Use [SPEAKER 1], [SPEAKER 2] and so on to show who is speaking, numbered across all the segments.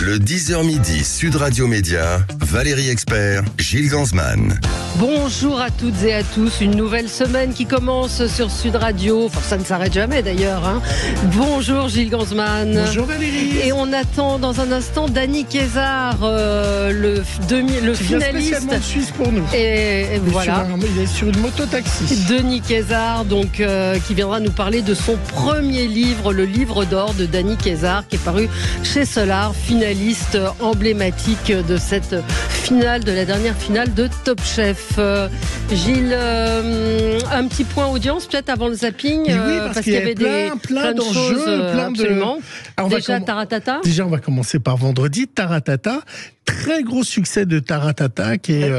[SPEAKER 1] Le 10h midi, Sud Radio Média, Valérie Expert, Gilles Gansman.
[SPEAKER 2] Bonjour à toutes et à tous, une nouvelle semaine qui commence sur Sud Radio, enfin ça ne s'arrête jamais d'ailleurs. Bonjour Gilles Gansman.
[SPEAKER 3] Bonjour Valérie.
[SPEAKER 2] Et on attend dans un instant Danny Kézard, le finaliste.
[SPEAKER 3] Spécialement suisse pour nous.
[SPEAKER 2] Et voilà.
[SPEAKER 3] Il est sur une moto-taxi.
[SPEAKER 2] Danny Kézard, donc, qui viendra nous parler de son premier livre, le livre d'or de Danny Kézard, qui est paru chez Solar, finaliste emblématique de cette finale, de la dernière finale de Top Chef. Gilles, un petit point audience peut-être avant le zapping,
[SPEAKER 3] oui, parce qu'il y avait plein
[SPEAKER 2] de
[SPEAKER 3] d'enjeux,
[SPEAKER 2] choses, absolument.
[SPEAKER 3] Alors,
[SPEAKER 2] déjà Taratata.
[SPEAKER 3] Déjà, on va commencer par vendredi. Taratata. Très gros succès de Taratata qui est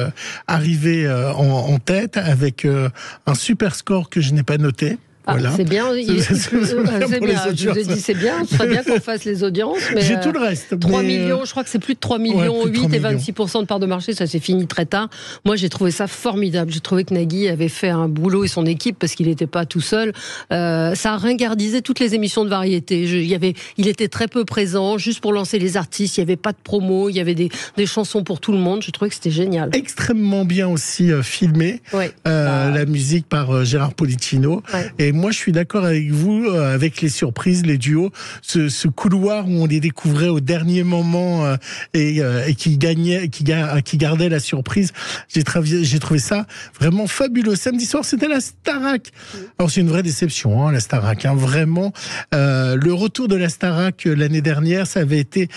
[SPEAKER 3] arrivé en tête avec un super score que je n'ai pas noté. Voilà.
[SPEAKER 2] C'est bien, c'est bien. Je vous ai dit c'est bien, ce serait bien qu'on fasse les audiences. Mais
[SPEAKER 3] j'ai tout le reste.
[SPEAKER 2] 3 millions, je crois que c'est plus de 3 millions, 8 et 26% de part de marché, ça s'est fini très tard. Moi j'ai trouvé ça formidable, j'ai trouvé que Nagui avait fait un boulot et son équipe, parce qu'il n'était pas tout seul, ça a ringardisé toutes les émissions de variété. Il était très peu présent, juste pour lancer les artistes, il n'y avait pas de promo, il y avait des chansons pour tout le monde, je trouvais que c'était génial.
[SPEAKER 3] Extrêmement bien aussi filmé, la musique par Gérard Policino, et moi je suis d'accord avec vous, avec les surprises, les duos, ce couloir où on les découvrait au dernier moment et qui gardait la surprise. J'ai trouvé ça vraiment fabuleux. Samedi soir, c'était la Starac. Alors c'est une vraie déception, la Starac, vraiment. Le retour de la Starac l'année dernière, ça avait été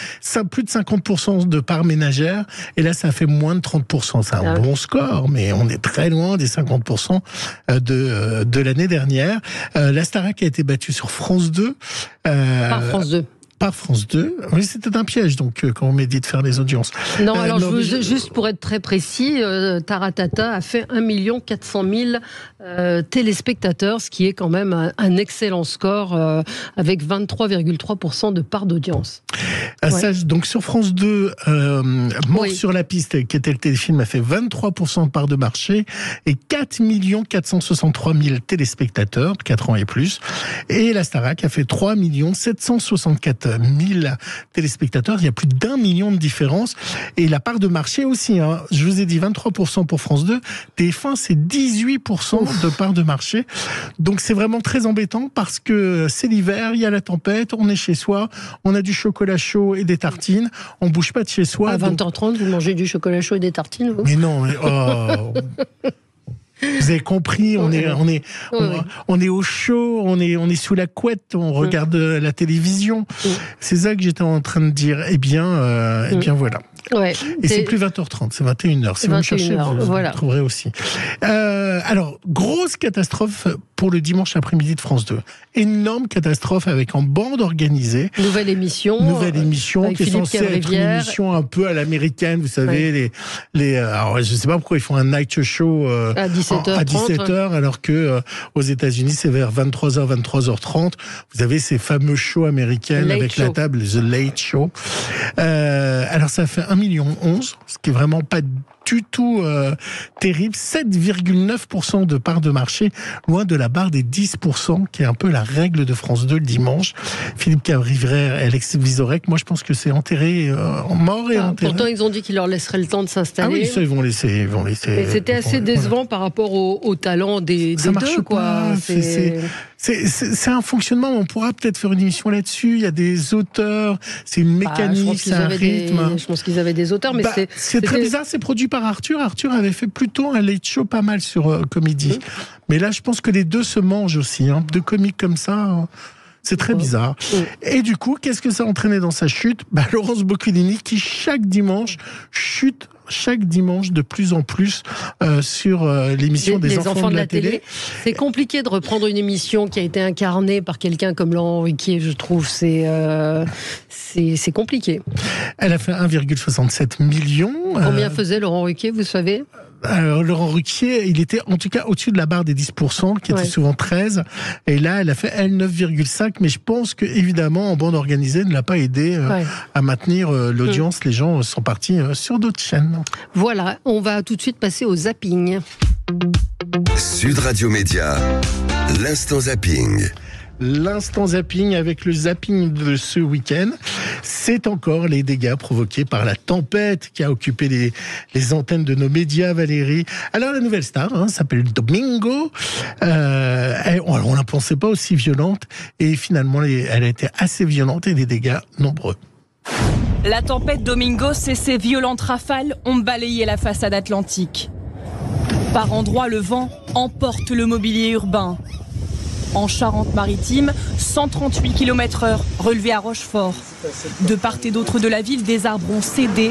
[SPEAKER 3] plus de 50% de part ménagère, et là ça a fait moins de 30%. C'est un bon score, mais on est très loin des 50% de l'année dernière. La Starac a été battue sur France 2.
[SPEAKER 2] Par France 2.
[SPEAKER 3] Par France 2. Oui, c'était un piège, donc, quand on m'a dit de faire les audiences.
[SPEAKER 2] Non, alors, juste pour être très précis, Taratata a fait 1 400 000 téléspectateurs, ce qui est quand même un excellent score, avec 23,3% de part d'audience.
[SPEAKER 3] Ça, donc, sur France 2, Mort sur la piste, qui était le téléfilm, a fait 23% de part de marché, et 4 463 000 téléspectateurs, 4 ans et plus. Et la Starac a fait 3 764 000 téléspectateurs, il y a plus d'1 million de différence, et la part de marché aussi, je vous ai dit 23% pour France 2, TF1 c'est 18% de part de marché, donc c'est vraiment très embêtant, parce que c'est l'hiver, il y a la tempête, on est chez soi, on a du chocolat chaud et des tartines, on bouge pas de chez soi.
[SPEAKER 2] À 20h30, vous mangez du chocolat chaud et des tartines, vous ?
[SPEAKER 3] Mais non, vous avez compris, on est au chaud, on est sous la couette, on regarde la télévision. C'est ça que j'étais en train de dire. Eh bien voilà.
[SPEAKER 2] Ouais,
[SPEAKER 3] et c'est plus 20h30, c'est 21h. Si vous me cherchez, vous trouverez aussi. Alors, grosse catastrophe pour le dimanche après-midi de France 2. Énorme catastrophe avec en bande organisée.
[SPEAKER 2] Nouvelle émission
[SPEAKER 3] qui est censée être une émission un peu à l'américaine, vous savez, alors je sais pas pourquoi ils font un night show
[SPEAKER 2] à 17h,
[SPEAKER 3] alors que aux États-Unis c'est vers 23h, 23h30. Vous avez ces fameux shows américains avec la table, The Late Show. Alors ça fait 1,11 million, ce qui est vraiment pas du tout terrible. 7,9% de part de marché, loin de la barre des 10%, qui est un peu la règle de France 2 le dimanche. Philippe Cabrivert et Alex Vizorek, moi je pense que c'est enterré, mort et enterré.
[SPEAKER 2] Pourtant ils ont dit qu'ils leur laisseraient le temps de s'installer.
[SPEAKER 3] Ah oui, ça ils vont laisser.
[SPEAKER 2] Et c'était assez décevant par rapport au talent des
[SPEAKER 3] ça marche
[SPEAKER 2] deux,
[SPEAKER 3] quoi. C'est un fonctionnement, on pourra peut-être faire une émission là-dessus. Il y a des auteurs, c'est une mécanique, c'est un rythme.
[SPEAKER 2] Je pense qu'ils avaient des auteurs, mais
[SPEAKER 3] c'est très bizarre, c'est produit par Arthur. Arthur avait fait plutôt un late show pas mal sur Comédie. Mais là, je pense que les deux se mangent aussi. Deux comiques comme ça, c'est très bizarre. Et du coup, qu'est-ce que ça a entraîné dans sa chute ? Laurence Boccolini, qui chaque dimanche chute de plus en plus sur l'émission des enfants de la télé.
[SPEAKER 2] C'est compliqué de reprendre une émission qui a été incarnée par quelqu'un comme Laurent Ruquier, je trouve. C'est compliqué.
[SPEAKER 3] Elle a fait 1,67 million.
[SPEAKER 2] Combien faisait Laurent Ruquier, vous savez ?
[SPEAKER 3] Alors, Laurent Ruquier, il était en tout cas au-dessus de la barre des 10%, qui était souvent 13. Et là, elle a fait, 9,5. Mais je pense que, évidemment, en bande organisée, ne l'a pas aidé à maintenir l'audience. Les gens sont partis sur d'autres chaînes.
[SPEAKER 2] Voilà, on va tout de suite passer au zapping.
[SPEAKER 1] Sud Radio Média, l'instant zapping.
[SPEAKER 3] L'instant zapping avec le zapping de ce week-end, c'est encore les dégâts provoqués par la tempête qui a occupé les antennes de nos médias, Valérie. Alors la nouvelle star s'appelle Domingo. On la pensait pas aussi violente et finalement elle a été assez violente et des dégâts nombreux.
[SPEAKER 4] La tempête Domingos et ses violentes rafales ont balayé la façade atlantique. Par endroits, le vent emporte le mobilier urbain. En Charente-Maritime, 138 km/h relevé à Rochefort. De part et d'autre de la ville, des arbres ont cédé.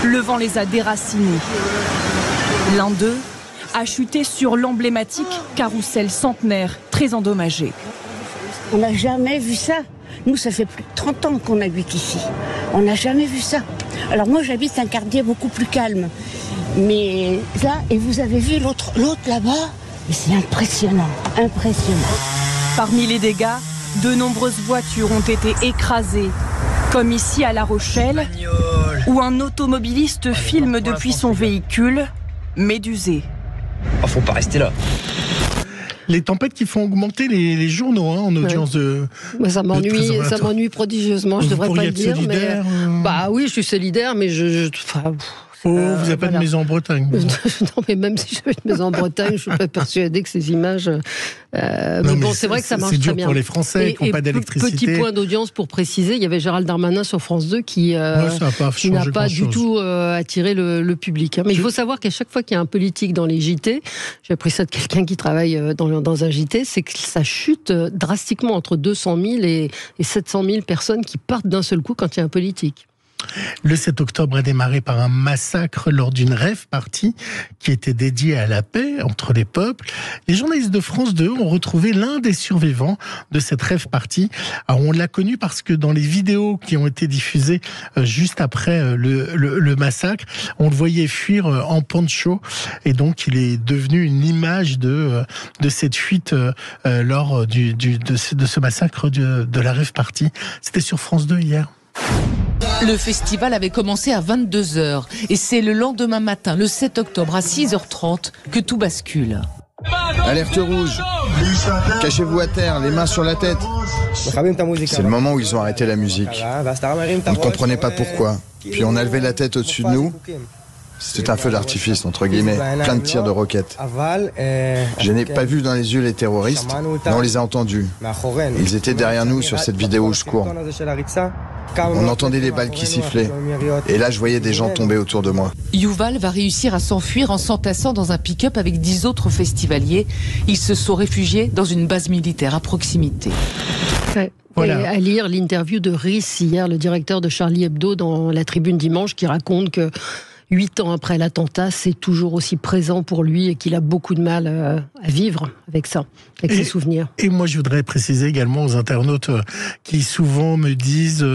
[SPEAKER 4] Le vent les a déracinés. L'un d'eux a chuté sur l'emblématique carrousel centenaire, très endommagé.
[SPEAKER 5] On n'a jamais vu ça. Nous, ça fait plus de 30 ans qu'on habite ici. On n'a jamais vu ça. Alors moi, j'habite un quartier beaucoup plus calme. Mais là, et vous avez vu l'autre là-bas, c'est impressionnant, impressionnant.
[SPEAKER 4] Parmi les dégâts, de nombreuses voitures ont été écrasées. Comme ici à La Rochelle, où un automobiliste filme depuis son véhicule, médusé.
[SPEAKER 6] Oh, faut pas rester là.
[SPEAKER 3] Les tempêtes qui font augmenter les journaux en audience de.
[SPEAKER 2] Ça m'ennuie prodigieusement. Je devrais pas le dire, mais bah oui, je suis solidaire, mais
[SPEAKER 3] vous n'avez pas de maison en Bretagne.
[SPEAKER 2] Non, mais même si j'avais une maison en Bretagne, je ne suis pas persuadée que ces images. Mais bon, c'est vrai que ça marche très bien.
[SPEAKER 3] C'est dur pour les Français qui n'ont pas d'électricité.
[SPEAKER 2] Petit point d'audience pour préciser, il y avait Gérald Darmanin sur France 2 qui n'a pas du tout attiré le public. Mais il faut savoir qu'à chaque fois qu'il y a un politique dans les JT, j'ai appris ça de quelqu'un qui travaille dans un JT, c'est que ça chute drastiquement entre 200 000 et 700 000 personnes qui partent d'un seul coup quand il y a un politique.
[SPEAKER 3] Le 7 octobre a démarré par un massacre lors d'une rave party qui était dédiée à la paix entre les peuples. Les journalistes de France 2 ont retrouvé l'un des survivants de cette rave party. Alors on l'a connu parce que dans les vidéos qui ont été diffusées juste après le massacre, on le voyait fuir en poncho et donc il est devenu une image de cette fuite lors de ce massacre de la rave party. C'était sur France 2 hier.
[SPEAKER 7] Le festival avait commencé à 22h et c'est le lendemain matin, le 7 octobre à 6h30 que tout bascule.
[SPEAKER 8] Alerte rouge. Cachez-vous à terre, les mains sur la tête. C'est le moment où ils ont arrêté la musique. On ne comprenait pas pourquoi. Puis on a levé la tête au-dessus de nous. C'était un feu d'artifice, entre guillemets, plein de tirs de roquettes. Je n'ai pas vu dans les yeux les terroristes, mais on les a entendus. Ils étaient derrière nous sur cette vidéo où je cours. On entendait les balles qui sifflaient. Et là, je voyais des gens tomber autour de moi.
[SPEAKER 7] Yuval va réussir à s'enfuir en s'entassant dans un pick-up avec 10 autres festivaliers. Ils se sont réfugiés dans une base militaire à proximité.
[SPEAKER 2] Ouais. Voilà. Et à lire l'interview de Riss hier, le directeur de Charlie Hebdo, dans la Tribune Dimanche, qui raconte que 8 ans après l'attentat, c'est toujours aussi présent pour lui et qu'il a beaucoup de mal à vivre avec ça, avec ses souvenirs.
[SPEAKER 3] Et moi, je voudrais préciser également aux internautes qui souvent me disent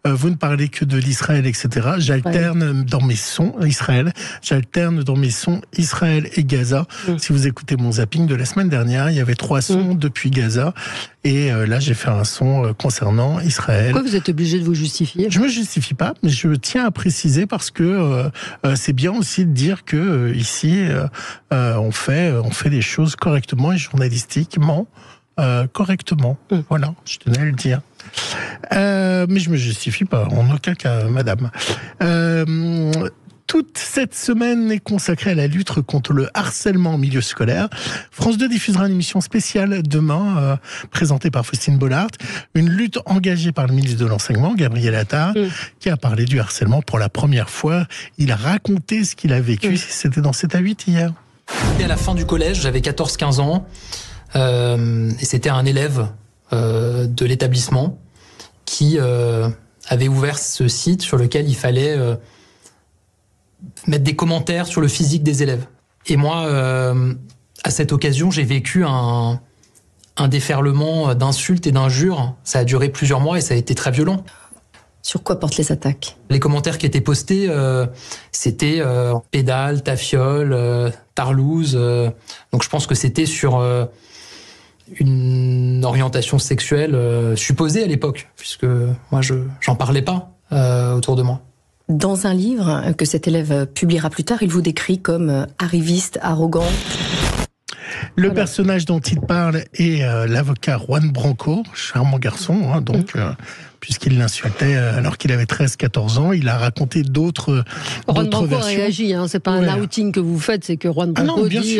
[SPEAKER 3] vous ne parlez que de l'Israël, etc. J'alterne dans mes sons Israël, j'alterne dans mes sons Israël et Gaza. Si vous écoutez mon zapping de la semaine dernière, il y avait 3 sons depuis Gaza. Et là, j'ai fait un son concernant Israël.
[SPEAKER 2] Pourquoi vous êtes obligé de vous justifier ?
[SPEAKER 3] Je me justifie pas, mais je tiens à préciser parce que c'est bien aussi de dire que ici, on fait les choses correctement et journalistiquement correctement. Voilà, je tenais à le dire. Mais je me justifie pas, en aucun cas, madame. Toute cette semaine est consacrée à la lutte contre le harcèlement en milieu scolaire. France 2 diffusera une émission spéciale demain, présentée par Faustine Bollard. Une lutte engagée par le ministre de l'Enseignement, Gabriel Attal, qui a parlé du harcèlement pour la première fois. Il a raconté ce qu'il a vécu. C'était dans 7 à 8 hier.
[SPEAKER 9] À la fin du collège, j'avais 14-15 ans. Et c'était un élève de l'établissement qui avait ouvert ce site sur lequel il fallait mettre des commentaires sur le physique des élèves. Et moi, à cette occasion, j'ai vécu un déferlement d'insultes et d'injures. Ça a duré plusieurs mois et ça a été très violent.
[SPEAKER 10] Sur quoi portent les attaques ?
[SPEAKER 9] Les commentaires qui étaient postés, c'était pédale, tafiole, tarlouse. Donc je pense que c'était sur une orientation sexuelle supposée à l'époque, puisque moi, j'en parlais pas autour de moi.
[SPEAKER 10] Dans un livre que cet élève publiera plus tard, il vous décrit comme arriviste, arrogant.
[SPEAKER 3] Le personnage dont il parle est l'avocat Juan Branco, charmant garçon, hein, donc... puisqu'il l'insultait alors qu'il avait 13-14 ans. Il a raconté d'autres
[SPEAKER 2] Juan Branco
[SPEAKER 3] versions.
[SPEAKER 2] a réagi, hein. C'est pas un outing que vous faites, c'est que Juan Branco dit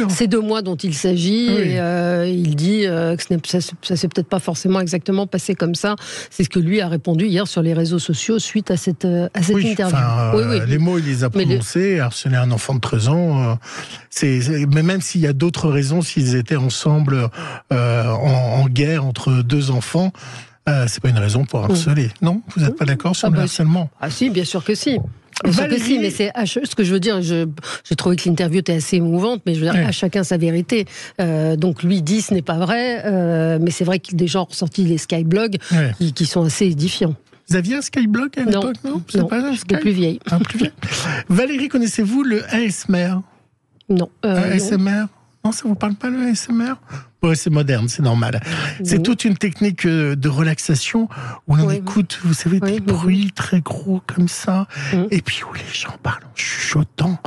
[SPEAKER 2] c'est de moi dont il s'agit, et il dit que ça s'est peut-être pas forcément exactement passé comme ça. C'est ce que lui a répondu hier sur les réseaux sociaux suite à cette interview.
[SPEAKER 3] Les mots, il les a prononcés. Harceler un enfant de 13 ans, mais même s'il y a d'autres raisons, s'ils étaient ensemble en guerre entre deux enfants, c'est pas une raison pour harceler. Non, vous n'êtes pas d'accord sur le harcèlement?
[SPEAKER 2] Ah si, bien sûr que si. Bien sûr que si, mais c'est ce que je veux dire. J'ai trouvé que l'interview était assez émouvante, mais je veux dire, à chacun sa vérité. Donc lui dit ce n'est pas vrai, mais c'est vrai qu'il y a des gens ressortis les skyblogs qui sont assez édifiants.
[SPEAKER 3] Vous aviez un Skyblog à l'époque, non?
[SPEAKER 2] C'est pas un Sky... plus vieille.
[SPEAKER 3] Plus vieille. Valérie, connaissez-vous le ASMR?
[SPEAKER 2] Non.
[SPEAKER 3] ASMR? Non, ça vous parle pas, le ASMR? Ouais, c'est moderne, c'est normal. C'est toute une technique de relaxation où on écoute, vous savez, des bruits très gros comme ça, et puis où les gens parlent en chuchotant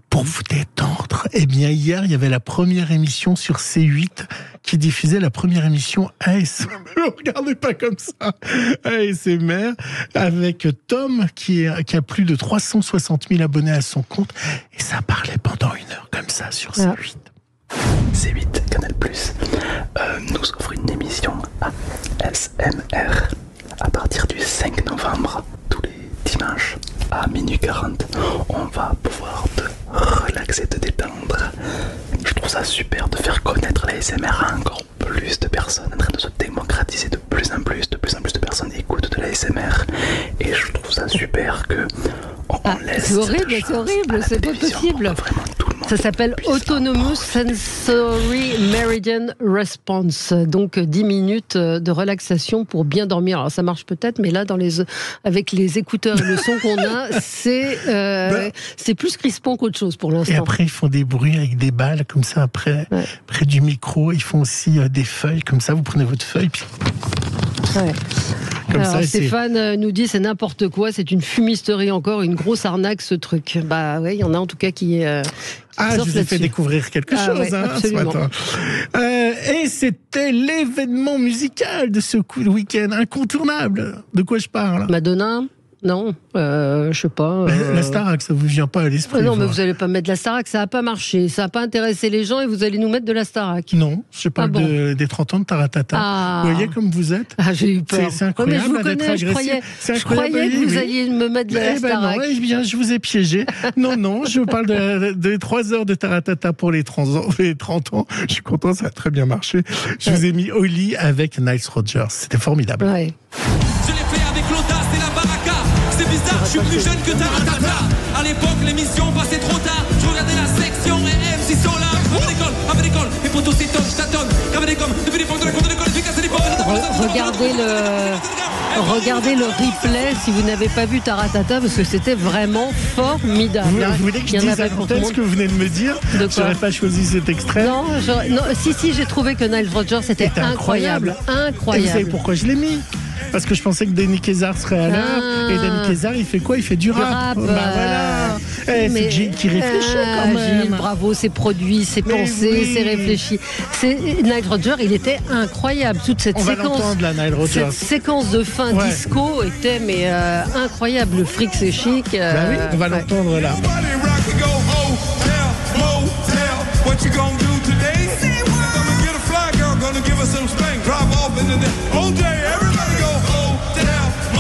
[SPEAKER 3] pour vous détendre. Eh bien, hier, il y avait la première émission sur C8 qui diffusait la première émission ASMR. Ne regardez pas comme ça. ASMR, avec Tom, qui a plus de 360 000 abonnés à son compte, et ça parlait pendant 1 heure comme ça sur C8.
[SPEAKER 11] C8, Canal+, nous offre une émission ASMR à partir du 5 novembre, tous les dimanches à minuit 40. On va pouvoir te relaxer, te détendre. Je trouve ça super de faire connaître l'ASMR à encore plus de personnes, en train de se démocratiser de plus en plus de personnes écoutent de l'ASMR, et je trouve ça super que on laisse.
[SPEAKER 2] C'est horrible, c'est pas possible. Ça s'appelle Autonomous Sensory Meridian Response, donc 10 minutes de relaxation pour bien dormir. Alors ça marche peut-être, mais là avec les écouteurs et le son qu'on a, c'est plus crispant qu'autre chose pour l'instant.
[SPEAKER 3] Et après ils font des bruits avec des balles comme ça près du micro. Ils font aussi des feuilles comme ça. Vous prenez votre feuille puis.
[SPEAKER 2] Alors, ça, Stéphane nous dit c'est n'importe quoi, c'est une fumisterie encore, une grosse arnaque ce truc. Bah ouais, il y en a en tout cas qui
[SPEAKER 3] je vous ai fait découvrir quelque chose ce matin. Et c'était l'événement musical de ce week-end incontournable. De quoi je parle?
[SPEAKER 2] Madonna? Non, je sais pas.
[SPEAKER 3] La Starac, ça vous vient pas à l'esprit?
[SPEAKER 2] Non, mais vous allez pas mettre de la Starac, ça a pas marché, ça a pas intéressé les gens et vous allez nous mettre de la Starac.
[SPEAKER 3] Non, je parle des 30 ans de Taratata. Vous voyez comme vous êtes?
[SPEAKER 2] J'ai eu peur.
[SPEAKER 3] C'est incroyable
[SPEAKER 2] mais je vous connais, je croyais que vous alliez me mettre de la Starac.
[SPEAKER 3] Non, je vous ai piégé. Non, je vous parle de 3 heures de Taratata pour les 30 ans. Je suis content, ça a très bien marché. Je vous ai mis au lit avec Nile Rodgers. C'était formidable.
[SPEAKER 12] Je l'ai fait avec l'audace et la baraka. C'est bizarre, je suis plus jeune que Taratata. À l'époque, l'émission passait trop tard. Je regardais la section et MC sont là. Avec l'école, et pour tous ces tonnes, je tâtonne. Avec les coms, depuis l'époque de l'école, efficace et l'époque.
[SPEAKER 2] Regardez le replay si vous n'avez pas vu Taratata, parce que c'était vraiment formidable.
[SPEAKER 3] Vous voulez que je dise à ce que vous venez de me dire? Je n'aurais pas choisi cet extrait.
[SPEAKER 2] Non, si, j'ai trouvé que Nile Rodgers c'était incroyable.
[SPEAKER 3] Et vous savez pourquoi je l'ai mis? Parce que je pensais que Danny Kézar serait à l'heure. Et Danny Kézar, il fait quoi? Il fait du rap. Voilà. C'est Gilles qui réfléchit quand même.
[SPEAKER 2] Gilles, bravo, c'est produit, c'est pensé, c'est réfléchi. Nile Rodgers, il était incroyable. Toute cette
[SPEAKER 3] cette
[SPEAKER 2] séquence de fin disco était incroyable. Le fric, c'est chic.
[SPEAKER 3] Oui, on va l'entendre là.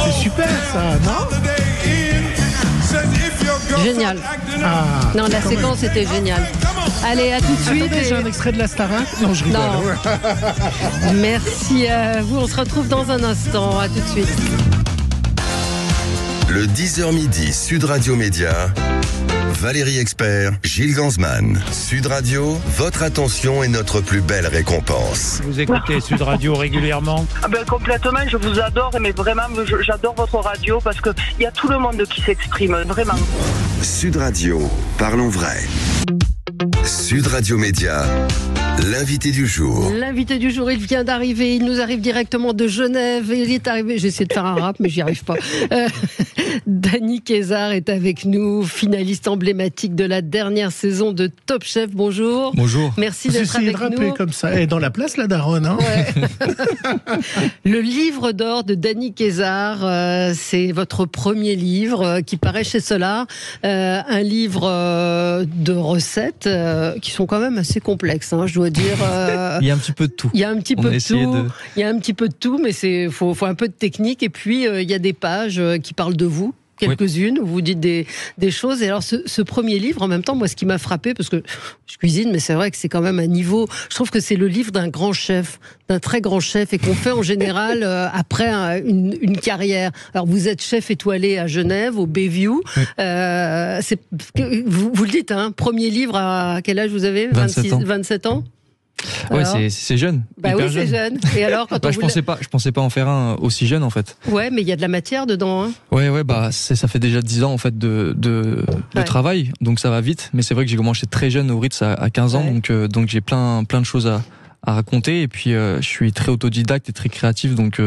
[SPEAKER 3] C'est super ça, non?
[SPEAKER 2] Génial. Non, la séquence était géniale. Allez, à tout de suite.
[SPEAKER 3] Attendez, j'ai un extrait de la Starac. Non, je rigole.
[SPEAKER 2] Merci à vous. On se retrouve dans un instant. À tout de suite.
[SPEAKER 1] Le 10h midi, Sud Radio Média. Valérie Expert, Gilles Gansman. Sud Radio, votre attention est notre plus belle récompense.
[SPEAKER 13] Vous écoutez Sud Radio régulièrement?
[SPEAKER 14] Complètement, je vous adore, mais vraiment, j'adore votre radio parce qu'il y a tout le monde qui s'exprime, vraiment.
[SPEAKER 1] Sud Radio, parlons vrai. Sud Radio Média, L'invité du jour.
[SPEAKER 2] L'invité du jour, il vient d'arriver. Il nous arrive directement de Genève. Il est arrivé. J'essaie de faire un rap, mais j'y arrive pas. Dany Kézard est avec nous, finaliste emblématique de la dernière saison de Top Chef. Bonjour.
[SPEAKER 15] Bonjour.
[SPEAKER 2] Merci d'être avec nous.
[SPEAKER 3] Comme ça. Elle est dans la place, la daronne. Hein.
[SPEAKER 2] Ouais. Le livre d'or de Dany Kézard, c'est votre premier livre qui paraît chez Solar. Un livre de recettes qui sont quand même assez complexes, hein, je dois dire.
[SPEAKER 15] Il y a un petit peu de tout.
[SPEAKER 2] Il y a un petit peu de tout. Il y a un petit peu de tout, mais faut un peu de technique. Et puis il y a des pages qui parlent de vous. Quelques-unes, où vous dites des choses. Et alors, ce premier livre, en même temps, moi, ce qui m'a frappé, parce que je cuisine, mais c'est vrai que c'est quand même un niveau. Je trouve que c'est le livre d'un grand chef, d'un très grand chef, et qu'on fait en général après une carrière. Alors, vous êtes chef étoilé à Genève, au Bayview. Oui. Vous le dites, hein, premier livre à quel âge vous avez ? 27 ans.
[SPEAKER 15] Ouais, c'est jeune.
[SPEAKER 2] Bah oui, c'est jeune. Et alors, quand
[SPEAKER 15] je pensais pas en faire un aussi jeune, en fait.
[SPEAKER 2] Ouais, mais il y a de la matière dedans. Hein.
[SPEAKER 15] Ouais, bah ça fait déjà 10 ans en fait de travail, donc ça va vite. Mais c'est vrai que j'ai commencé très jeune au Ritz à 15 ans, donc j'ai plein de choses à raconter. Et puis je suis très autodidacte et très créatif, donc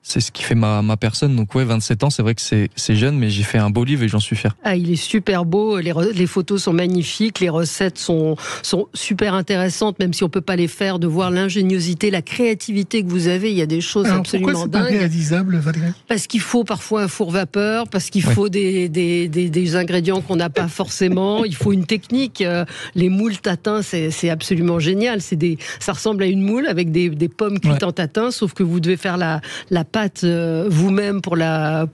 [SPEAKER 15] c'est ce qui fait ma personne. Donc 27 ans, c'est vrai que c'est jeune, mais j'ai fait un beau livre et j'en suis fier.
[SPEAKER 2] Ah, il est super beau, les photos sont magnifiques, les recettes sont super intéressantes, même si on peut pas les faire, de voir l'ingéniosité, la créativité que vous avez. Il y a des choses absolument dingues.
[SPEAKER 3] Pourquoi c'est pas réalisable, Valérie ?
[SPEAKER 2] Parce qu'il faut parfois un four vapeur, parce qu'il faut des ingrédients qu'on n'a pas forcément. Il faut une technique. Les moules tatin, c'est absolument génial. Ça ressemble à une moule avec des pommes cuites en tatin, sauf que vous devez faire la pâte vous-même pour la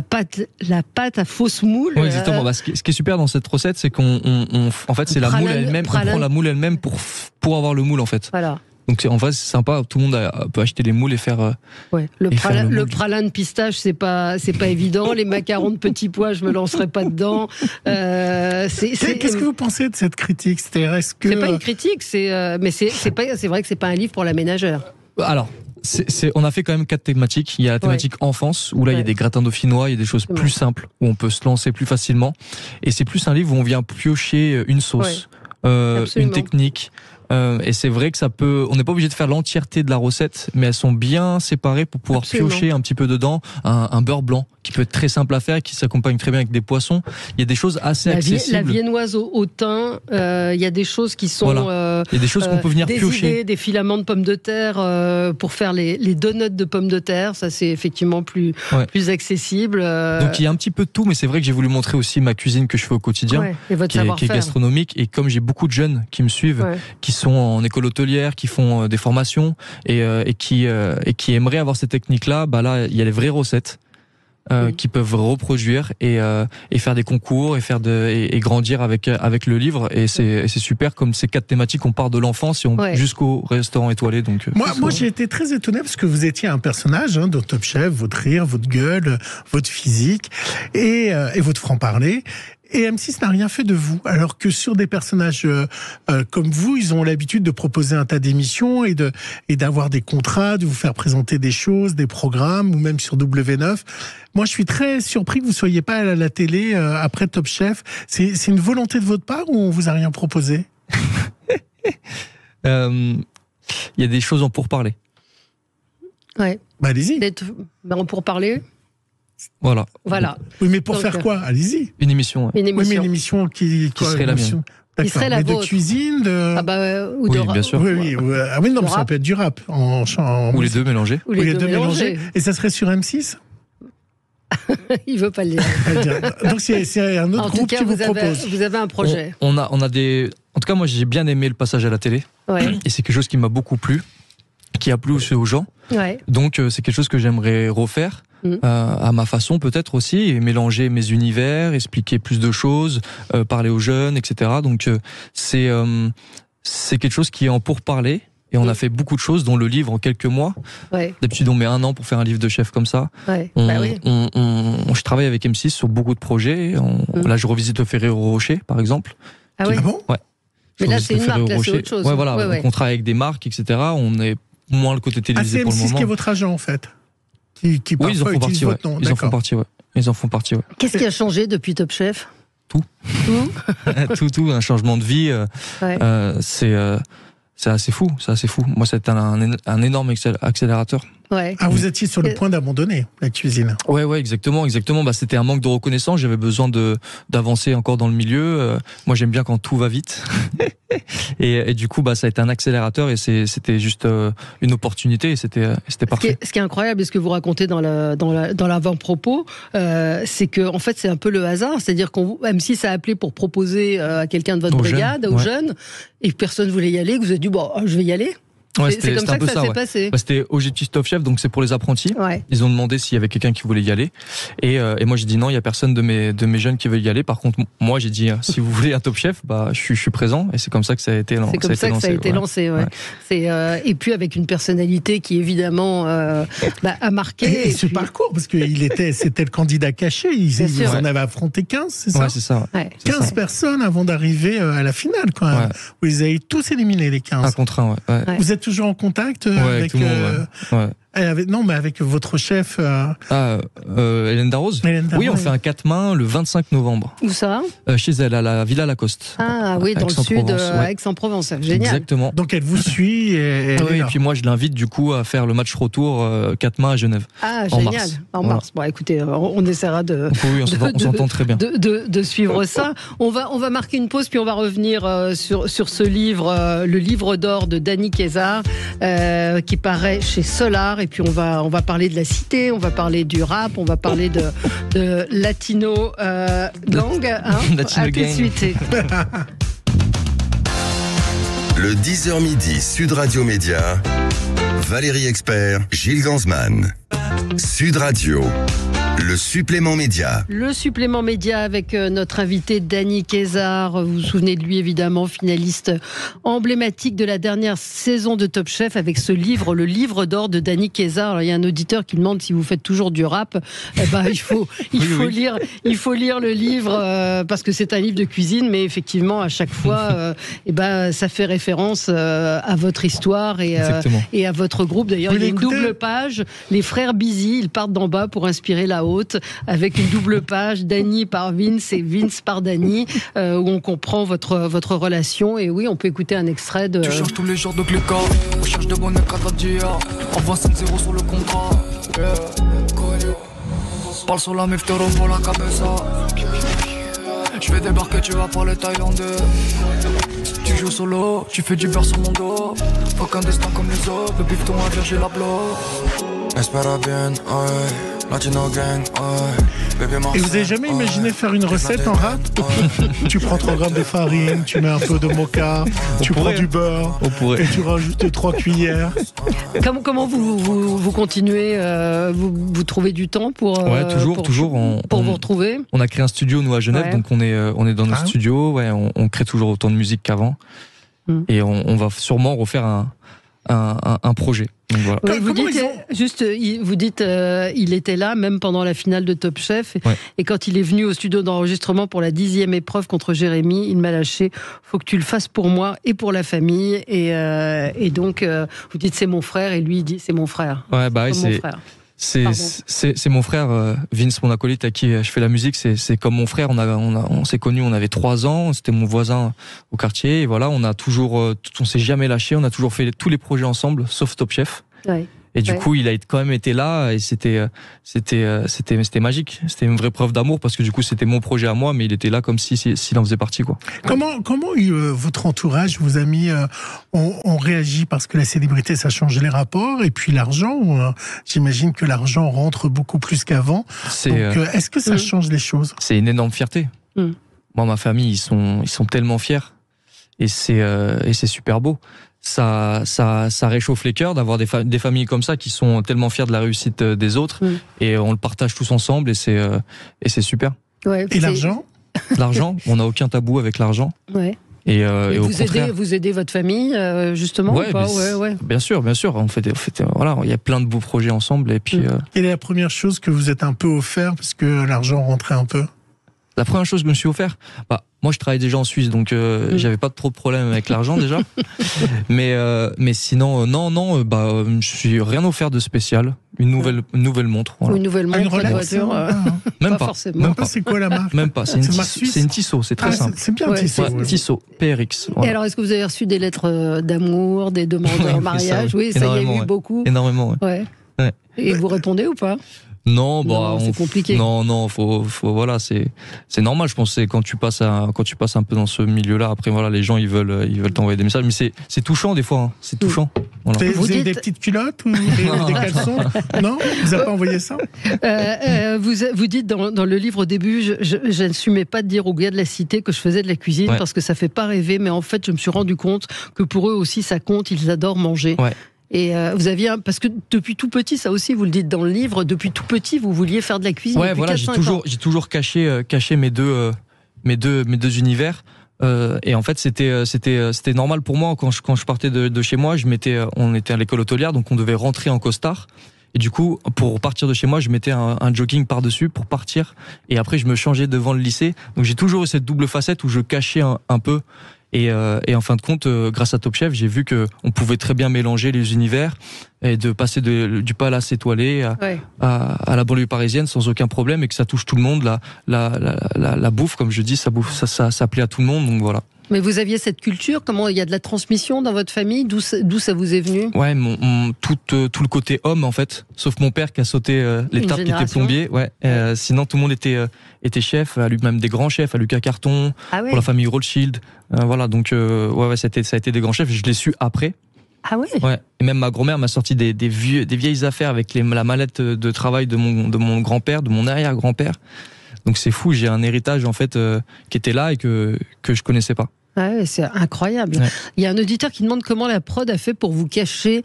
[SPEAKER 2] pâte à fausse moule.
[SPEAKER 15] Oui, exactement. Ce qui est super dans cette recette, c'est en fait, c'est la moule elle-même. On prend la moule elle-même pour avoir le moule, en fait.
[SPEAKER 2] Voilà.
[SPEAKER 15] Donc en vrai, c'est sympa. Tout le monde peut acheter les moules et faire.
[SPEAKER 2] Le pralin de pistache, c'est pas évident. Les macarons de petits pois, je me lancerai pas dedans.
[SPEAKER 3] Qu'est-ce que vous pensez de cette critique ?
[SPEAKER 2] C'est pas une critique, mais c'est vrai que c'est pas un livre pour la ménagère.
[SPEAKER 15] Alors. On a fait quand même 4 thématiques. Il y a la thématique enfance, où là il y a des gratins dauphinois, il y a des choses plus simples, où on peut se lancer plus facilement. Et c'est plus un livre où on vient piocher une sauce, une technique. Et c'est vrai que on n'est pas obligé de faire l'entièreté de la recette, mais elles sont bien séparées pour pouvoir piocher un petit peu dedans. Un beurre blanc qui peut être très simple à faire, qui s'accompagne très bien avec des poissons. Il y a des choses assez accessibles.
[SPEAKER 2] La viennoise au thym, il y a des choses qui sont.
[SPEAKER 15] Voilà. Il y a des choses qu'on peut venir piocher.
[SPEAKER 2] Des filaments de pommes de terre pour faire les donuts de pommes de terre. Ça, c'est effectivement plus accessible.
[SPEAKER 15] Donc il y a un petit peu de tout, mais c'est vrai que j'ai voulu montrer aussi ma cuisine que je fais au quotidien, qui est gastronomique. Et comme j'ai beaucoup de jeunes qui me suivent, qui sont en école hôtelière, qui font des formations et qui aimeraient avoir ces techniques-là, là il y a les vraies recettes qui peuvent reproduire et faire des concours et grandir avec le livre. Et c'est super, comme ces 4 thématiques, on part de l'enfance jusqu'au restaurant étoilé. Donc
[SPEAKER 3] moi j'ai été très étonné parce que vous étiez un personnage dans Top Chef, votre rire, votre gueule, votre physique et votre franc-parler. Et M6 n'a rien fait de vous, alors que sur des personnages comme vous, ils ont l'habitude de proposer un tas d'émissions et d'avoir des contrats, de vous faire présenter des choses, des programmes, ou même sur W9. Moi, je suis très surpris que vous soyez pas à la télé après Top Chef. C'est une volonté de votre part ou on vous a rien proposé ?
[SPEAKER 15] Il y a des choses en pourparlers.
[SPEAKER 2] Ouais.
[SPEAKER 3] Allez-y.
[SPEAKER 2] En pourparlers.
[SPEAKER 15] Voilà.
[SPEAKER 3] Oui, mais pour faire quoi ? Allez-y.
[SPEAKER 15] Une émission.
[SPEAKER 3] Oui, mais une émission qui
[SPEAKER 15] serait la mienne.
[SPEAKER 2] Qui serait la vôtre.
[SPEAKER 3] De cuisine,
[SPEAKER 2] ou
[SPEAKER 15] oui,
[SPEAKER 2] de rap.
[SPEAKER 15] Bien sûr.
[SPEAKER 3] Oui, non, mais ça peut être du rap.
[SPEAKER 15] Ou les deux mélangés.
[SPEAKER 2] Ou les deux mélangés.
[SPEAKER 3] Et ça serait sur M6 ?
[SPEAKER 2] Il veut pas le dire.
[SPEAKER 3] Donc c'est un autre groupe qui vous propose.
[SPEAKER 2] Vous avez un projet.
[SPEAKER 15] On a des. En tout cas, moi, j'ai bien aimé le passage à la télé. Et c'est quelque chose qui m'a beaucoup plu, qui a plu aussi aux gens. Donc c'est quelque chose que j'aimerais refaire. À ma façon peut-être aussi, et mélanger mes univers, expliquer plus de choses, parler aux jeunes, etc. Donc c'est quelque chose qui est en pourparlers. Et on a fait beaucoup de choses, dont le livre en quelques mois. D'habitude, on met 1 an pour faire un livre de chef comme ça. Je travaille avec M6 sur beaucoup de projets. Là, je revisite le Ferrero Rocher, par exemple.
[SPEAKER 3] Ah bon ?
[SPEAKER 2] Ouais. Mais là, c'est une marque, là, c'est autre chose.
[SPEAKER 15] On travaille avec des marques, etc. On est moins le côté télévisé pour le moment.
[SPEAKER 3] C'est M6 qui est votre agent, en fait. Qui
[SPEAKER 15] ils en font partie,
[SPEAKER 3] votre nom.
[SPEAKER 15] Ils en font partie,
[SPEAKER 2] Qu'est-ce qui a changé depuis Top Chef ?
[SPEAKER 15] Tout. Tout, un changement de vie. c'est assez fou. Moi, c'était un énorme accélérateur.
[SPEAKER 2] Ouais.
[SPEAKER 3] Ah, vous étiez sur le point d'abandonner la cuisine.
[SPEAKER 15] Ouais, exactement. Bah, c'était un manque de reconnaissance. J'avais besoin d'avancer encore dans le milieu. Moi, j'aime bien quand tout va vite. et du coup, bah, ça a été un accélérateur et c'était juste une opportunité et c'était parfait.
[SPEAKER 2] Ce qui est incroyable, et ce que vous racontez dans l'avant-propos, c'est que, en fait, c'est un peu le hasard. C'est-à-dire M6 a appelé pour proposer à quelqu'un de votre brigade, aux jeunes, et personne ne voulait y aller, que vous avez dit, bon, je vais y aller.
[SPEAKER 15] Ouais,
[SPEAKER 2] c'est comme ça que ça s'est passé.
[SPEAKER 15] Bah, c'était OGT Top Chef, donc c'est pour les apprentis.
[SPEAKER 2] Ouais.
[SPEAKER 15] Ils ont demandé s'il y avait quelqu'un qui voulait y aller. Et moi j'ai dit non, il y a personne de mes jeunes qui veut y aller. Par contre, moi j'ai dit si vous voulez un Top Chef, bah je suis présent. Et c'est comme ça que ça a été lancé.
[SPEAKER 2] C'est comme ça que ça a été lancé. Ouais. Et puis avec une personnalité qui évidemment a marqué.
[SPEAKER 3] Et ce parcours, parce que c'était le candidat caché. Ils en avaient affronté 15, c'est ça?
[SPEAKER 15] Ouais, c'est ça. Ouais.
[SPEAKER 3] 15 personnes avant d'arriver à la finale, quand même. Où ils avaient tous éliminé les 15.
[SPEAKER 15] Un contre un, ouais.
[SPEAKER 3] Vous êtes toujours en contact avec
[SPEAKER 15] tout le monde,
[SPEAKER 3] avec votre chef.
[SPEAKER 15] Hélène Darroze. Oui, on fait un 4 mains le 25 novembre.
[SPEAKER 2] Où ça?
[SPEAKER 15] Chez elle, à la Villa Lacoste.
[SPEAKER 2] Ah oui, dans le sud, à Aix-en-Provence. Génial.
[SPEAKER 15] Exactement.
[SPEAKER 3] Donc elle vous suit. Et
[SPEAKER 15] puis moi, je l'invite du coup à faire le match retour 4 mains à Genève.
[SPEAKER 2] Ah, génial. En mars. Bon, écoutez, on essaiera
[SPEAKER 15] on s'entend très bien.
[SPEAKER 2] De suivre ça. On va marquer une pause, puis on va revenir sur ce livre, le livre d'or de Danny Kézard, qui paraît chez Solar. Et puis on va parler de la cité, on va parler du rap, on va parler de Latino Gang.
[SPEAKER 15] Latino
[SPEAKER 2] à tout de suite.
[SPEAKER 1] Le 10h midi, Sud Radio Média, Valérie Expert, Gilles Gansman. Sud Radio. Le supplément média. Le
[SPEAKER 2] supplément média avec notre invité Danny Kézard. Vous vous souvenez de lui évidemment, finaliste emblématique de la dernière saison de Top Chef avec ce livre, le livre d'or de Danny Kézard. Alors, il y a un auditeur qui demande si vous faites toujours du rap. Il faut lire le livre parce que c'est un livre de cuisine, mais effectivement à chaque fois, ça fait référence à votre histoire et à votre groupe. D'ailleurs, il y a une double page. Les frères Busy, ils partent d'en bas pour inspirer la haute, avec une double page, Danny par Vince et Vince par Danny, où on comprend votre relation. Et oui, on peut écouter un extrait de...
[SPEAKER 16] Tu changes tous les jours de Gluca, on cherche de bonnes cadres d'hier, envoie 5-0 sur le contrat. Parle sur la meuf, te revois la cabeza. Je vais débarquer, tu vas parler thaïlandais. Tu joues solo, tu fais du beurre sur mon dos. Aucun destin comme les autres, le bifton a virgé la bloc. Espera bien, Latino gang,
[SPEAKER 3] Et vous avez jamais imaginé faire une recette en rap? Tu prends 3 grammes de farine, tu mets un peu de mocha, tu prends du beurre, et tu rajoutes 3 cuillères.
[SPEAKER 2] Comment vous continuez, vous trouvez du temps pour
[SPEAKER 15] toujours
[SPEAKER 2] vous retrouver?
[SPEAKER 15] On a créé un studio nous à Genève, donc on est dans notre studio, on crée toujours autant de musique qu'avant, et on va sûrement refaire un projet. Donc voilà.
[SPEAKER 2] Oui, vous dites, il était là même pendant la finale de Top Chef, et quand il est venu au studio d'enregistrement pour la 10e épreuve contre Jérémy, il m'a lâché. Faut que tu le fasses pour moi et pour la famille. Et donc vous dites c'est mon frère, et lui il dit c'est mon frère.
[SPEAKER 15] Ouais, c'est mon frère. C'est mon frère Vince, mon acolyte à qui je fais la musique. C'est comme mon frère. On s'est connus, on avait 3 ans. C'était mon voisin au quartier. Et voilà, on s'est jamais lâché. On a toujours fait tous les projets ensemble, sauf Top Chef.
[SPEAKER 2] Ouais.
[SPEAKER 15] Et du coup, il a quand même été là, et c'était magique. C'était une vraie preuve d'amour, parce que du coup, c'était mon projet à moi, mais il était là comme s'il en faisait partie, quoi.
[SPEAKER 3] Comment votre entourage, vos amis, ont réagi, parce que la célébrité, ça change les rapports, et puis l'argent, j'imagine que l'argent rentre beaucoup plus qu'avant. Donc, est-ce que ça change les choses?
[SPEAKER 15] C'est une énorme fierté. Moi, ma famille, ils sont tellement fiers, et c'est super beau. Ça réchauffe les cœurs d'avoir des familles comme ça qui sont tellement fiers de la réussite des autres, et on le partage tous ensemble, et c'est super.
[SPEAKER 2] Ouais,
[SPEAKER 3] et l'argent?
[SPEAKER 15] L'argent, on n'a aucun tabou avec l'argent.
[SPEAKER 2] Ouais.
[SPEAKER 15] Et
[SPEAKER 2] vous aidez votre famille justement, ou pas?
[SPEAKER 15] Bien sûr. On fait voilà, il y a plein de beaux projets ensemble, et puis.
[SPEAKER 3] Quelle est la première chose que vous êtes un peu offert parce que l'argent rentrait un peu?
[SPEAKER 15] La première chose que je me suis offert, moi je travaille déjà en Suisse, donc j'avais pas trop de problème avec l'argent déjà. mais sinon, je suis rien offert de spécial. Une nouvelle montre. Voilà.
[SPEAKER 2] Une nouvelle montre,
[SPEAKER 3] une Rolex,
[SPEAKER 15] même pas.
[SPEAKER 2] Forcément.
[SPEAKER 3] Même pas. C'est quoi la marque?
[SPEAKER 15] Même pas. C'est une Tissot. C'est très simple.
[SPEAKER 3] C'est bien Tissot.
[SPEAKER 15] Ouais, Tissot, PRX.
[SPEAKER 2] Voilà. Et alors, est-ce que vous avez reçu des lettres d'amour, des demandes en mariage? Oui, ça y a eu beaucoup.
[SPEAKER 15] Énormément.
[SPEAKER 2] Ouais. Et vous répondez ou pas?
[SPEAKER 15] Non,
[SPEAKER 2] c'est compliqué.
[SPEAKER 15] Non, faut voilà, c'est normal. Je pense que quand tu passes un peu dans ce milieu-là, après voilà, les gens ils veulent t'envoyer des messages, mais c'est touchant des fois. Hein. C'est touchant. Voilà.
[SPEAKER 3] Vous avez des petites culottes ou des caleçons? Non, vous n'avez pas envoyé ça?
[SPEAKER 2] Vous dites dans le livre au début, je n'assumais pas de dire aux gars de la cité que je faisais de la cuisine parce que ça fait pas rêver, mais en fait je me suis rendu compte que pour eux aussi ça compte. Ils adorent manger. Ouais. Et vous aviez parce que depuis tout petit, ça aussi vous le dites dans le livre, depuis tout petit vous vouliez faire de la cuisine.
[SPEAKER 15] Ouais, voilà, j'ai toujours caché mes deux univers. Et en fait c'était normal pour moi quand je partais de chez moi, on était à l'école hôtelière, donc on devait rentrer en costard. Et du coup, pour partir de chez moi, je mettais un jogging par-dessus pour partir. Et après, je me changeais devant le lycée. Donc j'ai toujours eu cette double facette où je cachais un peu. Et en fin de compte, grâce à Top Chef, j'ai vu que on pouvait très bien mélanger les univers et de passer du palace étoilé à la banlieue parisienne sans aucun problème, et que ça touche tout le monde. La bouffe, comme je dis, ça plaît à tout le monde. Donc voilà.
[SPEAKER 2] Mais vous aviez cette culture, comment il y a de la transmission dans votre famille, d'où ça vous est venu? Ouais,
[SPEAKER 15] tout le côté homme en fait, sauf mon père qui a sauté l'étape, qui était plombier. Ouais. Sinon tout le monde était chef, même des grands chefs, à Lucas Carton, pour la famille Rothschild. Voilà, donc ça a été des grands chefs. Je l'ai su après.
[SPEAKER 2] Ah ouais.
[SPEAKER 15] Ouais. Et même ma grand-mère m'a sorti des vieilles affaires avec la mallette de travail de mon grand-père, de mon arrière-grand-père. Donc c'est fou, j'ai un héritage en fait qui était là et que je connaissais pas.
[SPEAKER 2] Ouais, c'est incroyable. Ouais. Il y a un auditeur qui demande comment la prod a fait pour vous cacher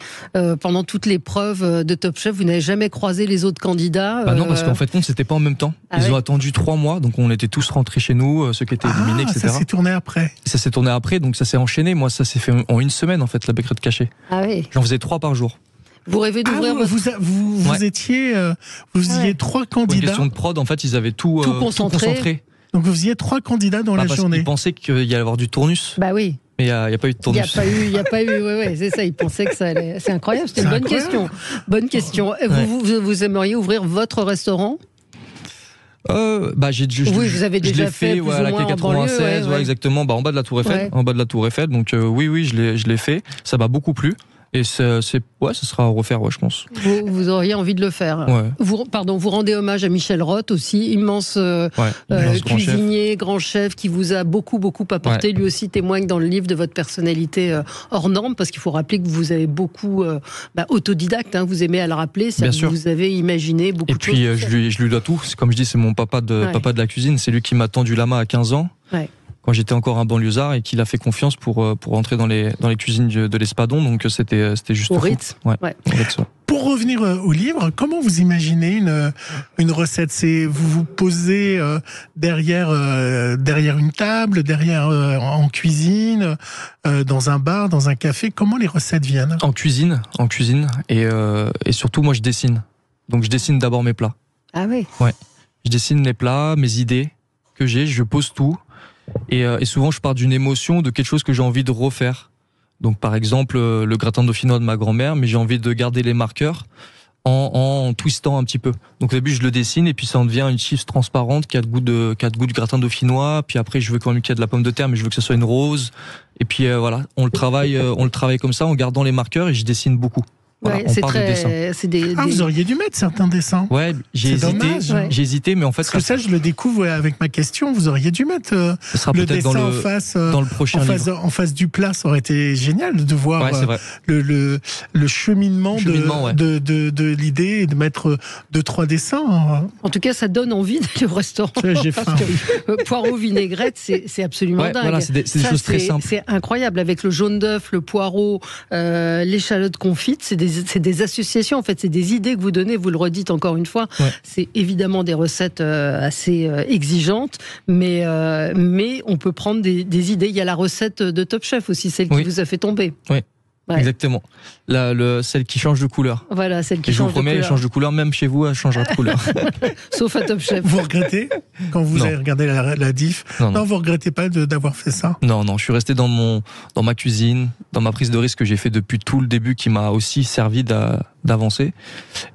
[SPEAKER 2] pendant toutes les preuves de Top Chef. Vous n'avez jamais croisé les autres candidats?
[SPEAKER 15] Non, parce qu'en fait, c'était pas en même temps. Ils ont attendu 3 mois, donc on était tous rentrés chez nous, ceux qui étaient éliminés, etc.
[SPEAKER 3] Ça s'est tourné après.
[SPEAKER 15] Ça s'est tourné après, donc ça s'est enchaîné. Moi, ça s'est fait en 1 semaine, en fait, la becquerette cachée.
[SPEAKER 2] Ah oui.
[SPEAKER 15] J'en faisais 3 par jour.
[SPEAKER 2] Vous rêvez d'ouvrir
[SPEAKER 3] vous étiez 3 candidats.
[SPEAKER 15] Pour une question de prod, en fait, ils avaient tout concentré.
[SPEAKER 3] Donc vous faisiez 3 candidats dans la journée.
[SPEAKER 15] Ils pensaient qu'il y allait avoir du tournus.
[SPEAKER 2] Bah oui.
[SPEAKER 15] Mais il n'y a pas eu de tournus.
[SPEAKER 2] Il n'y a pas eu, c'est ça, ils pensaient que ça allait. C'est incroyable, c'était une bonne question. Bonne question. Vous aimeriez ouvrir votre restaurant?
[SPEAKER 15] Oui,
[SPEAKER 2] vous avez déjà fait
[SPEAKER 15] à la quai 96, exactement, en bas de la Tour Eiffel. En bas de la Tour Eiffel, donc oui, je l'ai fait. Ça m'a beaucoup plu. Et ça sera à refaire, je pense.
[SPEAKER 2] Vous auriez envie de le faire.
[SPEAKER 15] Ouais.
[SPEAKER 2] Vous rendez hommage à Michel Roth aussi, immense cuisinier, grand chef qui vous a beaucoup apporté. Lui aussi témoigne dans le livre de votre personnalité hors norme, parce qu'il faut rappeler que vous avez beaucoup autodidacte. Vous aimez à le rappeler.
[SPEAKER 15] Bien sûr.
[SPEAKER 2] Vous avez imaginé beaucoup de choses.
[SPEAKER 15] Et puis je lui dois tout. Comme je dis, c'est mon papa de la cuisine. C'est lui qui m'a tendu la main à 15 ans. Ouais. Quand j'étais encore un banlieusard, et qu'il a fait confiance pour entrer dans les cuisines de l'Espadon, donc c'était juste
[SPEAKER 2] au Ritz.
[SPEAKER 15] Ouais.
[SPEAKER 3] Pour revenir au livre, comment vous imaginez une recette? Vous vous posez derrière une table, en cuisine, dans un bar, dans un café. Comment les recettes viennent?
[SPEAKER 15] En cuisine, et surtout moi je dessine. Donc je dessine d'abord mes plats.
[SPEAKER 2] Ah oui.
[SPEAKER 15] Ouais. Je dessine les plats, mes idées que j'ai, je pose tout. Et souvent je pars d'une émotion, de quelque chose que j'ai envie de refaire. Donc par exemple le gratin dauphinois de ma grand-mère, mais j'ai envie de garder les marqueurs en twistant un petit peu. Donc au début je le dessine, et puis ça en devient une chips transparente qui a le goût de gratin dauphinois. Puis après je veux quand même qu'il y ait de la pomme de terre, mais je veux que ça soit une rose. Et puis on le travaille comme ça en gardant les marqueurs, et je dessine beaucoup. Voilà,
[SPEAKER 2] c'est
[SPEAKER 3] vous auriez dû mettre certains dessins.
[SPEAKER 15] Ouais, j'ai hésité, mais en fait...
[SPEAKER 3] Parce que ça, je le découvre avec ma question, vous auriez dû metêtre le dessin
[SPEAKER 15] dans le prochain livre.
[SPEAKER 3] En face du plat. Ça aurait été génial de voir le cheminement de l'idée, et de mettre 2-3 dessins.
[SPEAKER 2] En tout cas, ça donne envie d'aller au restaurant.
[SPEAKER 3] J'ai faim.
[SPEAKER 2] Poireau vinaigrette, c'est absolument dingue.
[SPEAKER 15] Voilà, c'est des choses très simples.
[SPEAKER 2] C'est incroyable, avec le jaune d'œuf, le poireau, l'échalote confite, c'est des associations, en fait, c'est des idées que vous donnez, vous le redites encore une fois. Ouais. C'est évidemment des recettes assez exigeantes, mais on peut prendre des idées. Il y a la recette de Top Chef aussi, celle qui vous a fait tomber.
[SPEAKER 15] Oui.
[SPEAKER 2] Ouais.
[SPEAKER 15] Exactement. Celle qui change de couleur.
[SPEAKER 2] Voilà, celle qui change de couleur. Et je vous promets,
[SPEAKER 15] elle change de couleur, même chez vous, elle changera de couleur.
[SPEAKER 2] Sauf à Top Chef.
[SPEAKER 3] Vous regrettez quand vous avez regardé la diff? Non, vous regrettez pas d'avoir fait ça?
[SPEAKER 15] Non, je suis resté dans ma cuisine, dans ma prise de risque que j'ai fait depuis tout le début, qui m'a aussi servi d'avancer.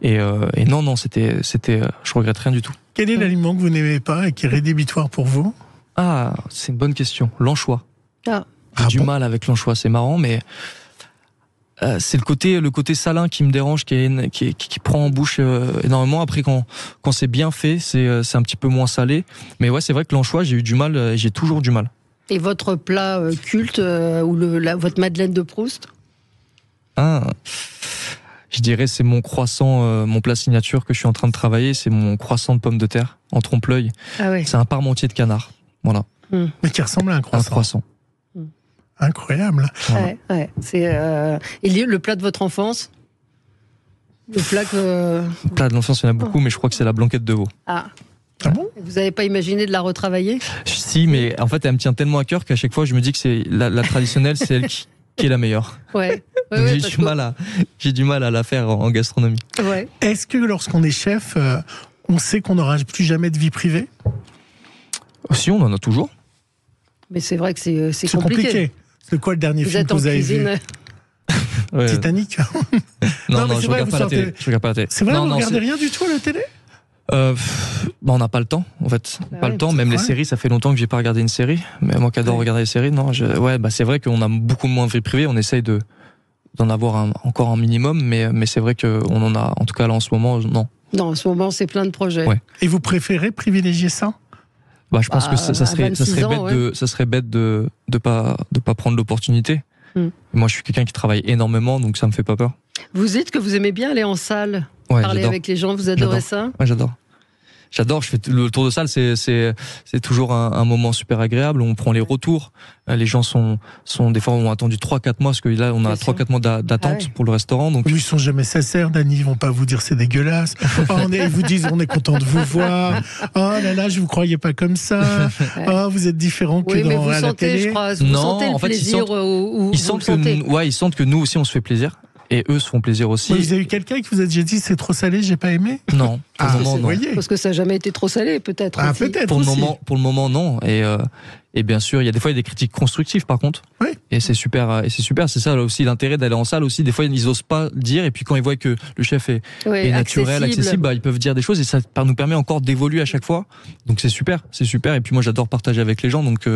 [SPEAKER 15] Et non, je regrette rien du tout.
[SPEAKER 3] Quel est l'aliment que vous n'aimez pas et qui est rédhibitoire pour vous?
[SPEAKER 15] Ah, c'est une bonne question. L'anchois. J'ai du mal avec l'anchois, c'est marrant, mais c'est le côté salin qui me dérange, qui prend en bouche énormément. Après, quand c'est bien fait, c'est un petit peu moins salé. Mais ouais, c'est vrai que l'anchois, j'ai eu du mal, j'ai toujours du mal.
[SPEAKER 2] Et votre plat culte ou votre Madeleine de Proust?
[SPEAKER 15] Je dirais c'est mon croissant, mon plat signature que je suis en train de travailler, c'est mon croissant de pommes de terre en trompe-l'œil.
[SPEAKER 2] Ah ouais.
[SPEAKER 15] C'est un parmentier de canard, voilà.
[SPEAKER 3] Mais qui ressemble à un croissant.
[SPEAKER 15] Un croissant.
[SPEAKER 3] Incroyable.
[SPEAKER 2] Voilà. Ouais. C'est et le plat de votre enfance? Le plat
[SPEAKER 15] de l'enfance, il y en a beaucoup, mais je crois que c'est la blanquette de veau.
[SPEAKER 3] Ah bon?
[SPEAKER 2] Vous n'avez pas imaginé de la retravailler?
[SPEAKER 15] Si, mais en fait, elle me tient tellement à cœur qu'à chaque fois, je me dis que c'est la traditionnelle, c'est elle qui est la meilleure.
[SPEAKER 2] Ouais.
[SPEAKER 15] Donc j'ai du mal à la faire en gastronomie.
[SPEAKER 2] Ouais.
[SPEAKER 3] Est-ce que lorsqu'on est chef, on sait qu'on n'aura plus jamais de vie privée?
[SPEAKER 15] Si, on en a toujours.
[SPEAKER 2] Mais c'est vrai que c'est compliqué.
[SPEAKER 3] C'est quoi le dernier film que vous avez vu? Titanic?
[SPEAKER 15] Non, je regarde pas la télé.
[SPEAKER 3] C'est vrai, vous ne regardez rien du tout à la télé?
[SPEAKER 15] On n'a pas le temps, en fait. Pas le temps. Même les séries, ça fait longtemps que j'ai pas regardé une série. Mais moi qui adore regarder les séries, non. C'est vrai qu'on a beaucoup moins de vie privée. On essaye d'en avoir encore un minimum, mais c'est vrai qu'on en a, en tout cas là en ce moment, non.
[SPEAKER 2] Non, en ce moment, c'est plein de projets.
[SPEAKER 15] Ouais.
[SPEAKER 3] Et vous préférez privilégier ça?
[SPEAKER 15] Je pense que ça serait bête de pas prendre l'opportunité. Moi, je suis quelqu'un qui travaille énormément, donc ça me fait pas peur.
[SPEAKER 2] Vous dites que vous aimez bien aller en salle, parler avec les gens, vous adorez ça?
[SPEAKER 15] Ouais, j'adore. Je fais le tour de salle, c'est toujours un moment super agréable. On prend les retours. Les gens sont des fois ont attendu 3-4 mois parce que là on a 3-4 mois d'attente pour le restaurant. Donc
[SPEAKER 3] ils sont jamais sincères, Dany. Ils vont pas vous dire c'est dégueulasse. Ils vous disent on est content de vous voir. Oh là là, je vous croyais pas comme ça. Oh, vous êtes différent que dans la télé.
[SPEAKER 2] Je crois, vous sentez le plaisir
[SPEAKER 15] ils sentent que nous aussi on se fait plaisir. Et eux se font plaisir aussi.
[SPEAKER 3] Vous avez eu quelqu'un qui vous a déjà dit c'est trop salé, j'ai pas aimé?
[SPEAKER 15] Non.
[SPEAKER 3] Non.
[SPEAKER 2] Parce que ça n'a jamais été trop salé, peut-être.
[SPEAKER 3] Peut-être.
[SPEAKER 15] Pour le moment, non. Et bien sûr, il y a des critiques constructives, par contre.
[SPEAKER 3] Oui.
[SPEAKER 15] Et c'est super. C'est ça là aussi l'intérêt d'aller en salle aussi. Des fois, ils osent pas dire. Et puis quand ils voient que le chef est naturel, accessible, ils peuvent dire des choses. Et ça nous permet encore d'évoluer à chaque fois. Donc c'est super. Et puis moi, j'adore partager avec les gens. Donc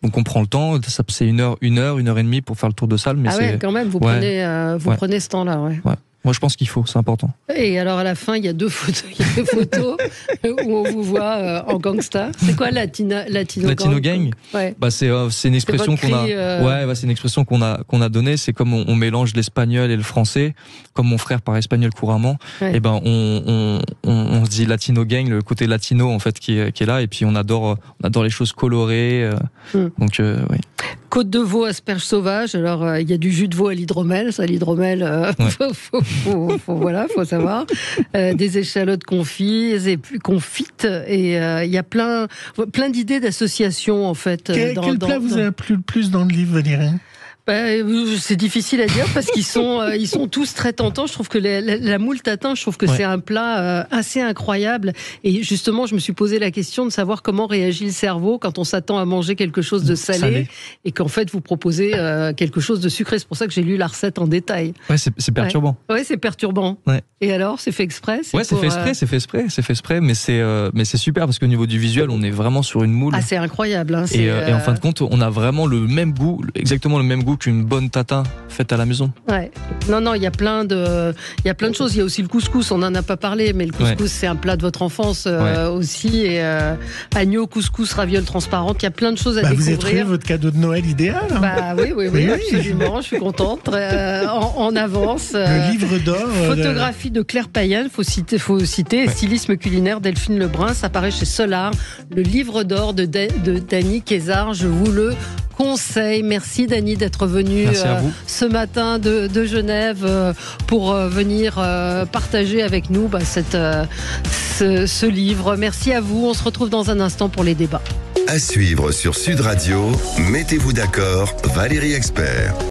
[SPEAKER 15] on prend le temps. C'est une heure et demie pour faire le tour de salle. Mais
[SPEAKER 2] quand même. Vous prenez ce temps-là. Ouais.
[SPEAKER 15] Moi, je pense qu'il faut, c'est important.
[SPEAKER 2] Et alors, à la fin, il y a deux photos où on vous voit en gangsta. C'est quoi Latino
[SPEAKER 15] Gang?
[SPEAKER 2] Ouais.
[SPEAKER 15] C'est une expression qu'on a. C'est une expression qu'on a donnée. C'est comme on mélange l'espagnol et le français. Comme mon frère parle espagnol couramment. Ouais. Et on se dit Latino Gang, le côté latino en fait qui est là. Et puis on adore les choses colorées. Donc oui.
[SPEAKER 2] Côte de veau, asperges sauvages. Alors il y a du jus de veau à l'hydromel. Ça, l'hydromel, faut savoir. Des échalotes confites et il y a plein d'idées d'associations en fait.
[SPEAKER 3] Quel plat vous avez plu le plus dans le livre, Valérie?
[SPEAKER 2] C'est difficile à dire parce qu'ils sont tous très tentants. Je trouve que la moule tatin, je trouve que c'est un plat assez incroyable. Et justement, je me suis posé la question de savoir comment réagit le cerveau quand on s'attend à manger quelque chose de salé. Et qu'en fait vous proposez quelque chose de sucré. C'est pour ça que j'ai lu la recette en détail.
[SPEAKER 15] Ouais, c'est perturbant.
[SPEAKER 2] Ouais, c'est perturbant. Ouais. Et alors, c'est fait exprès?
[SPEAKER 15] C'est fait exprès, mais c'est super parce qu'au niveau du visuel, on est vraiment sur une moule.
[SPEAKER 2] Ah, c'est incroyable. Hein,
[SPEAKER 15] et en fin de compte, on a vraiment exactement le même goût qu'une bonne tatin faite à la maison.
[SPEAKER 2] Ouais. Non, il y a plein de choses. Il y a aussi le couscous, on n'en a pas parlé, mais le couscous, c'est un plat de votre enfance aussi. Et agneau, couscous, ravioles transparentes, il y a plein de choses à découvrir.
[SPEAKER 3] Vous avez trouvé votre cadeau de Noël idéal.
[SPEAKER 2] Oui, absolument. Je suis contente. En avance.
[SPEAKER 3] Le livre d'or.
[SPEAKER 2] Photographie de Claire Payen, faut citer. Stylisme culinaire Delphine Lebrun. Ça paraît chez Solar. Le livre d'or de Dany Kézard. Je vous le conseil. Merci Dany d'être venu ce matin de Genève pour venir partager avec nous ce livre. Merci à vous. On se retrouve dans un instant pour les débats.
[SPEAKER 1] À suivre sur Sud Radio, mettez-vous d'accord, Valérie Expert.